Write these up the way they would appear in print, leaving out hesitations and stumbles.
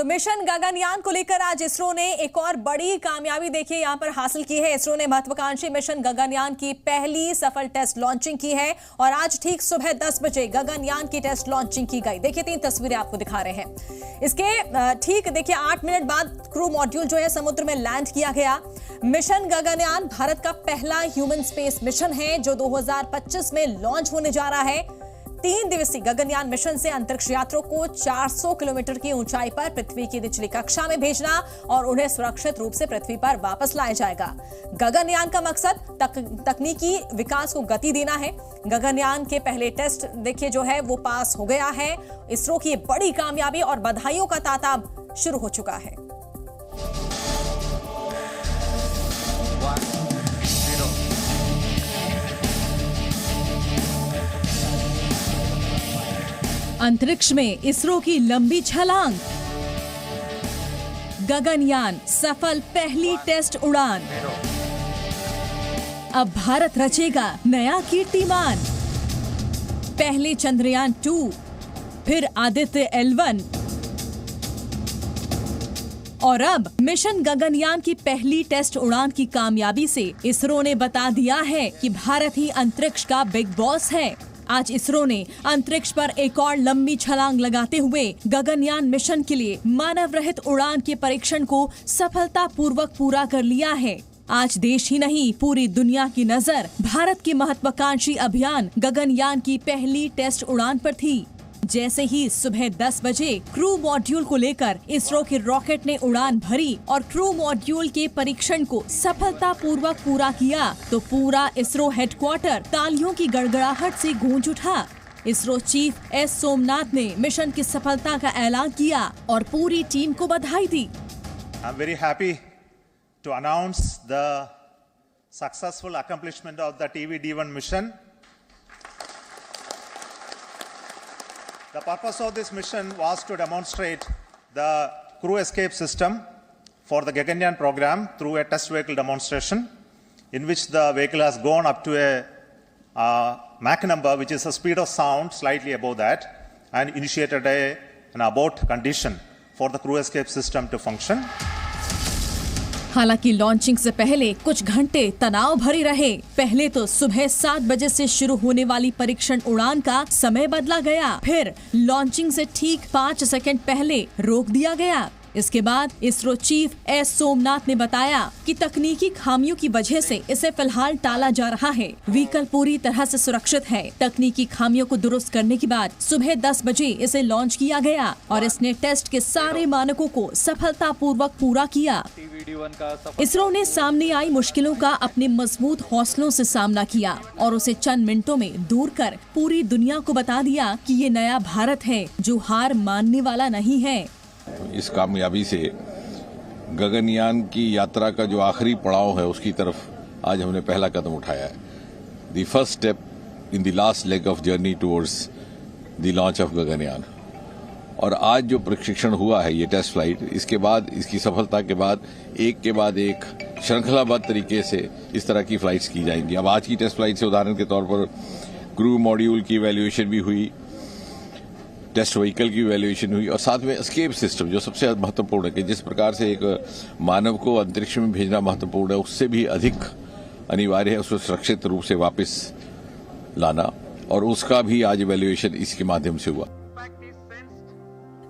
तो मिशन गगनयान को लेकर आज इसरो ने एक और बड़ी कामयाबी देखिए यहां पर हासिल की है। इसरो ने महत्वाकांक्षी मिशन गगनयान की पहली सफल टेस्ट लॉन्चिंग की है और आज ठीक सुबह 10 बजे गगनयान की टेस्ट लॉन्चिंग की गई। देखिए 3 तस्वीरें आपको दिखा रहे हैं। इसके ठीक देखिए 8 मिनट बाद क्रू मॉड्यूल जो है समुद्र में लैंड किया गया। मिशन गगनयान भारत का पहला ह्यूमन स्पेस मिशन है जो 2025 में लॉन्च होने जा रहा है। 3 दिवसीय गगनयान मिशन से अंतरिक्ष यात्रियों को 400 किलोमीटर की ऊंचाई पर पृथ्वी की निचली कक्षा में भेजना और उन्हें सुरक्षित रूप से पृथ्वी पर वापस लाया जाएगा। गगनयान का मकसद तकनीकी विकास को गति देना है। गगनयान के पहले टेस्ट देखिए जो है वो पास हो गया है। इसरो की बड़ी कामयाबी और बधाइयों का तांता शुरू हो चुका है। अंतरिक्ष में इसरो की लंबी छलांग, गगनयान सफल पहली टेस्ट उड़ान। अब भारत रचेगा नया कीर्तिमान। पहले चंद्रयान 2, फिर आदित्य L1 और अब मिशन गगनयान की पहली टेस्ट उड़ान की कामयाबी से इसरो ने बता दिया है कि भारत ही अंतरिक्ष का बिग बॉस है। आज इसरो ने अंतरिक्ष पर एक और लंबी छलांग लगाते हुए गगनयान मिशन के लिए मानव रहित उड़ान के परीक्षण को सफलतापूर्वक पूरा कर लिया है। आज देश ही नहीं पूरी दुनिया की नजर भारत की महत्वाकांक्षी अभियान गगनयान की पहली टेस्ट उड़ान पर थी। जैसे ही सुबह 10 बजे क्रू मॉड्यूल को लेकर इसरो के रॉकेट ने उड़ान भरी और क्रू मॉड्यूल के परीक्षण को सफलतापूर्वक पूरा किया तो पूरा इसरो हेडक्वार्टर तालियों की गड़गड़ाहट से गूंज उठा। इसरो चीफ एस सोमनाथ ने मिशन की सफलता का ऐलान किया और पूरी टीम को बधाई दी। I am very happy to announce the successful accomplishment of the TVD-1 mission. The purpose of this mission was to demonstrate the crew escape system for the Gaganyaan program through a test vehicle demonstration in which the vehicle has gone up to a Mach number which is a speed of sound slightly above that and initiated an abort condition for the crew escape system to function. हालांकि launching से पहले कुछ घंटे तनाव भरे रहे। पहले तो सुबह 7 बजे से शुरू होने वाली परीक्षण उड़ान का समय बदला गया, फिर लॉन्चिंग से ठीक 5 सेकंड पहले रोक दिया गया। इसके बाद इसरो चीफ एस सोमनाथ ने बताया कि तकनीकी खामियों की वजह से इसे फिलहाल टाला जा रहा है। व्हीकल पूरी तरह से सुरक्षित है। तकनीकी खामियों को दुरुस्त करने के बाद सुबह 10 बजे इसे लॉन्च किया गया और इसने टेस्ट के सारे मानकों को सफलतापूर्वक पूरा किया। इसरो ने सामने आई मुश्किलों का अपने मजबूत हौसलों से सामना किया और उसे चंद मिनटों में दूर कर पूरी दुनिया को बता दिया कि ये नया भारत है जो हार मानने वाला नहीं है। इस कामयाबी से गगनयान की यात्रा का जो आखिरी पड़ाव है उसकी तरफ आज हमने पहला कदम उठाया है। The first step in the last leg of journey towards the launch of Gaganyaan. और आज जो प्रशिक्षण हुआ है ये टेस्ट फ्लाइट, इसके बाद इसकी सफलता के बाद एक के बाद एक श्रृंखलाबद्ध तरीके से इस तरह की फ्लाइट्स की जाएंगी। अब आज की टेस्ट फ्लाइट से उदाहरण के तौर पर क्रू मॉड्यूल की इवैल्यूएशन भी हुई, टेस्ट व्हीकल की इवैल्यूएशन हुई और साथ में एस्केप सिस्टम जो सबसे महत्वपूर्ण है कि जिस प्रकार से एक मानव को अंतरिक्ष में भेजना महत्वपूर्ण है उससे भी अधिक अनिवार्य है उसको सुरक्षित रूप से वापस लाना, और उसका भी आज इवैल्यूएशन इसके माध्यम से हुआ।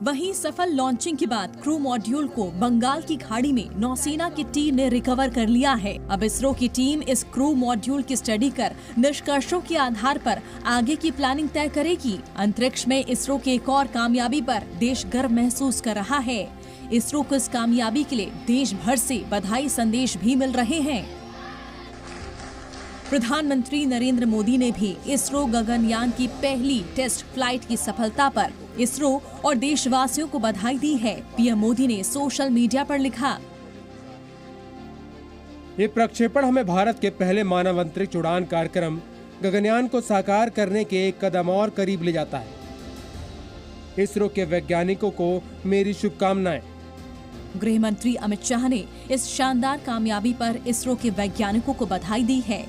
वहीं सफल लॉन्चिंग के बाद क्रू मॉड्यूल को बंगाल की खाड़ी में नौसेना की टीम ने रिकवर कर लिया है। अब इसरो की टीम इस क्रू मॉड्यूल की स्टडी कर निष्कर्षों के आधार पर आगे की प्लानिंग तय करेगी। अंतरिक्ष में इसरो की एक और कामयाबी पर देश गर्व महसूस कर रहा है। इसरो को इस कामयाबी के लिए देश भर से बधाई संदेश भी मिल रहे हैं। प्रधानमंत्री नरेंद्र मोदी ने भी इसरो गगनयान की पहली टेस्ट फ्लाइट की सफलता पर इसरो और देशवासियों को बधाई दी है। पीएम मोदी ने सोशल मीडिया पर लिखा, ये प्रक्षेपण हमें भारत के पहले मानव अंतरिक्ष उड़ान कार्यक्रम गगनयान को साकार करने के एक कदम और करीब ले जाता है। इसरो के वैज्ञानिकों को मेरी शुभकामनाएं। गृह मंत्री अमित शाह ने इस शानदार कामयाबी पर इसरो के वैज्ञानिकों को बधाई दी है।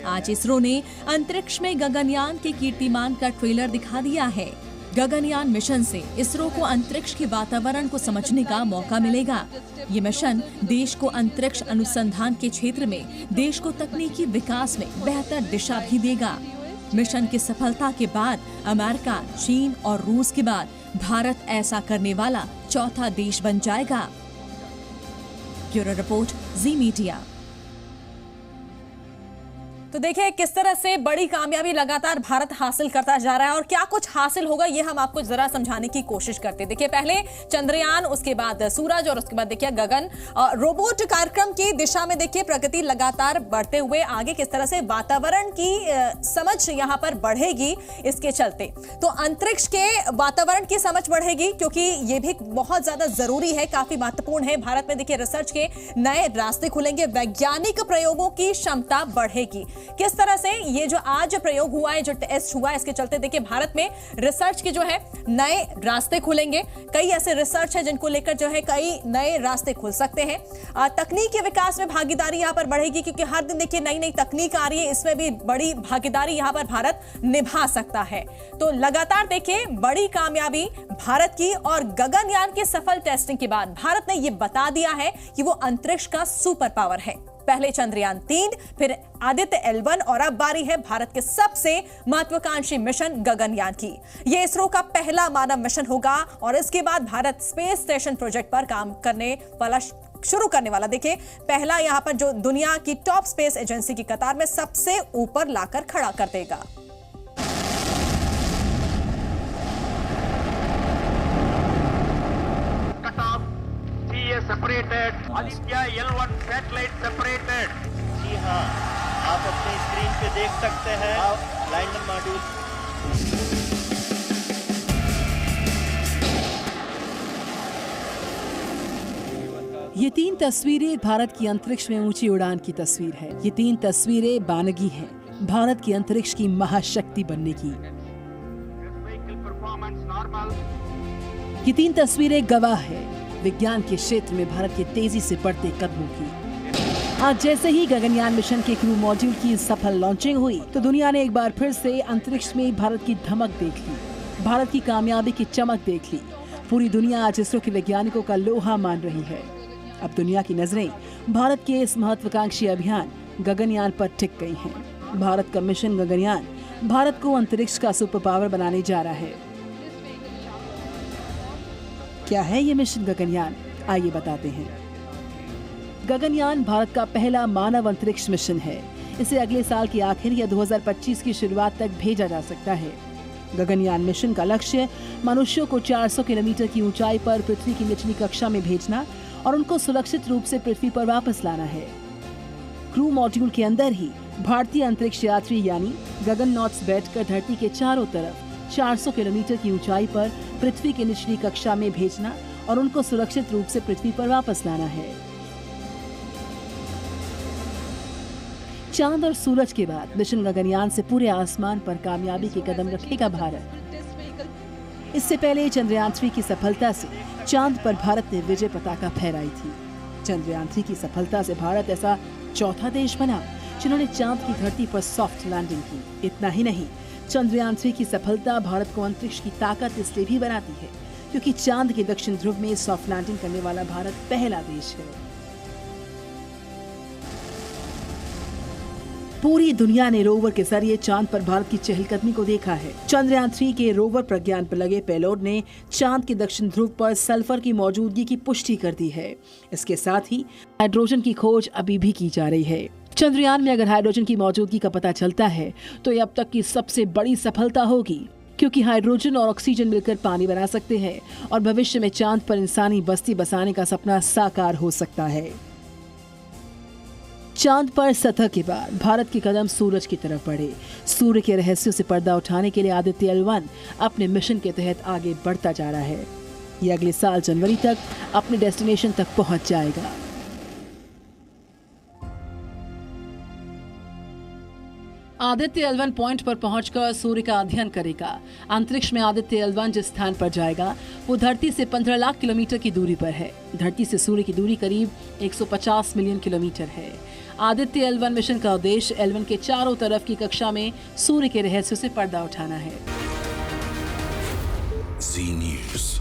आज इसरो ने अंतरिक्ष में गगनयान के कीर्तिमान का ट्रेलर दिखा दिया है। गगनयान मिशन से इसरो को अंतरिक्ष के वातावरण को समझने का मौका मिलेगा। ये मिशन देश को अंतरिक्ष अनुसंधान के क्षेत्र में देश को तकनीकी विकास में बेहतर दिशा भी देगा। मिशन की सफलता के बाद अमेरिका, चीन और रूस के बाद भारत ऐसा करने वाला चौथा देश बन जाएगा। ब्यूरो रिपोर्ट, जी मीडिया। तो देखिए किस तरह से बड़ी कामयाबी लगातार भारत हासिल करता जा रहा है और क्या कुछ हासिल होगा ये हम आपको जरा समझाने की कोशिश करते हैं। देखिए पहले चंद्रयान, उसके बाद सूरज और उसके बाद देखिए गगन रोबोट कार्यक्रम की दिशा में देखिए प्रगति लगातार बढ़ते हुए आगे किस तरह से वातावरण की समझ यहाँ पर बढ़ेगी इसके चलते। तो अंतरिक्ष के वातावरण की समझ बढ़ेगी क्योंकि ये भी बहुत ज्यादा जरूरी है, काफी महत्वपूर्ण है। भारत में देखिए रिसर्च के नए रास्ते खुलेंगे, वैज्ञानिक प्रयोगों की क्षमता बढ़ेगी। किस तरह से ये जो आज प्रयोग हुआ है, जो टेस्ट हुआ है, इसके चलते देखिए भारत में रिसर्च के जो है नए रास्ते खुलेंगे। कई ऐसे रिसर्च है जिनको लेकर जो है कई नए रास्ते खुल सकते हैं। तकनीकी विकास में भागीदारी यहाँ पर बढ़ेगी क्योंकि हर दिन देखिए नई नई तकनीक आ रही है, इसमें भी बड़ी भागीदारी यहाँ पर भारत निभा सकता है। तो लगातार देखिए बड़ी कामयाबी भारत की और गगनयान के सफल टेस्टिंग के बाद भारत ने ये बता दिया है कि वो अंतरिक्ष का सुपर पावर है। पहले चंद्रयान 3, फिर आदित्य L1 और अब बारी है भारत के सबसे महत्वाकांक्षी मिशन गगनयान की। यह इसरो का पहला मानव मिशन होगा और इसके बाद भारत स्पेस स्टेशन प्रोजेक्ट पर काम शुरू करने वाला देखिए पहला यहां पर जो दुनिया की टॉप स्पेस एजेंसी की कतार में सबसे ऊपर लाकर खड़ा कर देगा। Separated, Aditya L1 satellite separated. जी हाँ, आप अपनी स्क्रीन पे देख सकते हैं लैंडर मॉड्यूल। ये 3 तस्वीरें भारत की अंतरिक्ष में ऊंची उड़ान की तस्वीर है। ये 3 तस्वीरें बानगी हैं भारत की अंतरिक्ष की महाशक्ति बनने की। ये 3 तस्वीरें गवाह है विज्ञान के क्षेत्र में भारत के तेजी से बढ़ते कदमों की। आज जैसे ही गगनयान मिशन के क्रू मॉड्यूल की सफल लॉन्चिंग हुई तो दुनिया ने एक बार फिर से अंतरिक्ष में भारत की धमक देख ली, भारत की कामयाबी की चमक देख ली। पूरी दुनिया आज इसरो के वैज्ञानिकों का लोहा मान रही है। अब दुनिया की नजरें भारत के इस महत्वाकांक्षी अभियान गगनयान पर टिक गई हैं। भारत का मिशन गगनयान भारत को अंतरिक्ष का सुपर पावर बनाने जा रहा है। क्या है ये मिशन गगनयान, आइए बताते हैं। गगनयान भारत का पहला मानव अंतरिक्ष मिशन है। इसे अगले साल के आखिर या 2025 की शुरुआत तक भेजा जा सकता है। गगनयान मिशन का लक्ष्य मनुष्यों को 400 किलोमीटर की ऊंचाई पर पृथ्वी की निचली कक्षा में भेजना और उनको सुरक्षित रूप से पृथ्वी पर वापस लाना है। क्रू मॉड्यूल के अंदर ही भारतीय अंतरिक्ष यात्री यानी गगननॉट्स बैठकर धरती के चारों तरफ 400 किलोमीटर की ऊंचाई पर पृथ्वी की निचली कक्षा में भेजना और उनको सुरक्षित रूप से पृथ्वी पर वापस लाना है। चांद और सूरज के बाद मिशन गगनयान से पूरे आसमान पर कामयाबी के कदम रखेगा भारत। इससे पहले चंद्रयान 3 की सफलता से चांद पर भारत ने विजय पताका फहराई थी। चंद्रयान 3 की सफलता से भारत ऐसा चौथा देश बना जिन्होंने चांद की धरती पर सॉफ्ट लैंडिंग की। इतना ही नहीं, चंद्रयान 3 की सफलता भारत को अंतरिक्ष की ताकत इसलिए भी बनाती है क्योंकि चांद के दक्षिण ध्रुव में सॉफ्ट लैंडिंग करने वाला भारत पहला देश है। पूरी दुनिया ने रोवर के जरिए चांद पर भारत की चहलकदमी को देखा है। चंद्रयान 3 के रोवर प्रज्ञान पर लगे पेलोड ने चांद के दक्षिण ध्रुव पर सल्फर की मौजूदगी की पुष्टि कर दी है। इसके साथ ही हाइड्रोजन की खोज अभी भी की जा रही है। चंद्रयान में अगर हाइड्रोजन की मौजूदगी का पता चलता है तो ये अब तक की सबसे बड़ी सफलता होगी क्योंकि हाइड्रोजन और ऑक्सीजन मिलकर पानी बना सकते हैं और भविष्य में चांद पर इंसानी बस्ती बसाने का सपना साकार हो सकता है। चांद पर सतह के बाद भारत के कदम सूरज की तरफ बढ़े। सूर्य के रहस्यों से पर्दा उठाने के लिए आदित्य L1 अपने मिशन के तहत आगे बढ़ता जा रहा है। ये अगले साल जनवरी तक अपने डेस्टिनेशन तक पहुंच जाएगा। आदित्य L1 पॉइंट पर पहुंचकर सूर्य का अध्ययन करेगा। अंतरिक्ष में आदित्य L1 जिस स्थान पर जाएगा वो धरती से 15 लाख किलोमीटर की दूरी पर है। धरती से सूर्य की दूरी करीब 150 मिलियन किलोमीटर है। आदित्य L1 मिशन का उद्देश्य L1 के चारों तरफ की कक्षा में सूर्य के रहस्यों से पर्दा उठाना है। Z News.